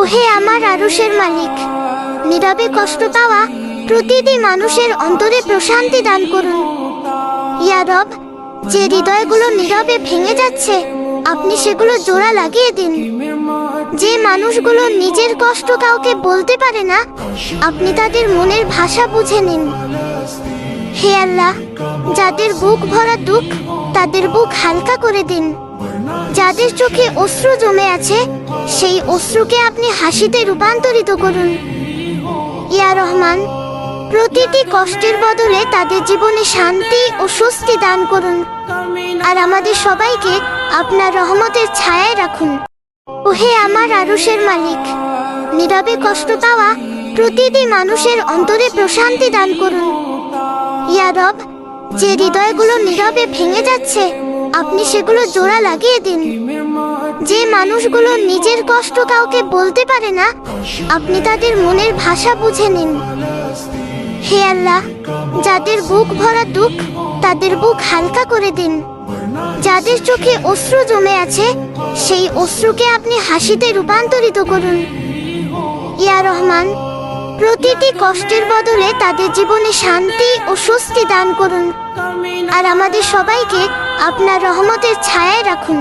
ওহে আমার আরশের মালিক, নীরবে কষ্ট পাওয়া প্রতিটি মানুষের অন্তরে প্রশান্তি দান করুন। ইয়া রব, যে হৃদয়গুলো নীরবে ভেঙে যাচ্ছে, আপনি সেগুলো জোড়া লাগিয়ে দিন। যে মানুষগুলো নিজের কষ্ট কাউকে বলতে পারে না, আপনি তাদের মনের ভাষা বুঝে নিন। হে আল্লাহ, যাদের বুক ভরা দুঃখ, তাদের বুক হালকা করে দিন। যাদের চোখে অশ্রু জমে আছে, সেই অশ্রুকে আপনি হাসিতে রূপান্তরিত করুন। ইয়া রহমান, প্রতিটি কষ্টের বদলে তাদের জীবনে শান্তি ও স্বস্তি দান করুন, আর আমাদের সবাইকে আপনার রহমতের ছায়ায় রাখুন। ওহে আমার আরশের মালিক, নীরবে কষ্ট পাওয়া প্রতিটি মানুষের অন্তরে প্রশান্তি দান করুন। ইয়া রব, যে হৃদয়গুলো নীরবে ভেঙে যাচ্ছে, আপনি সেগুলো জোড়া লাগিয়ে দিন। যে মানুষগুলো নিজের কষ্ট কাউকে বলতে পারে না, আপনি তাদের মনের ভাষা বুঝে নিন। হে আল্লাহ, যাদের বুক ভরা দুঃখ, তাদের বুক হালকা করে দিন। যাদের চোখে অশ্রু জমে আছে, সেই অশ্রুকে আপনি হাসিতে রূপান্তরিত করুন। ইয়া রহমান, প্রতিটি কষ্টের বদলে তাদের জীবনে শান্তি ও স্বস্তি দান করুন, আর আমাদের সবাইকে আপনার রহমতের ছায়ায় রাখুন।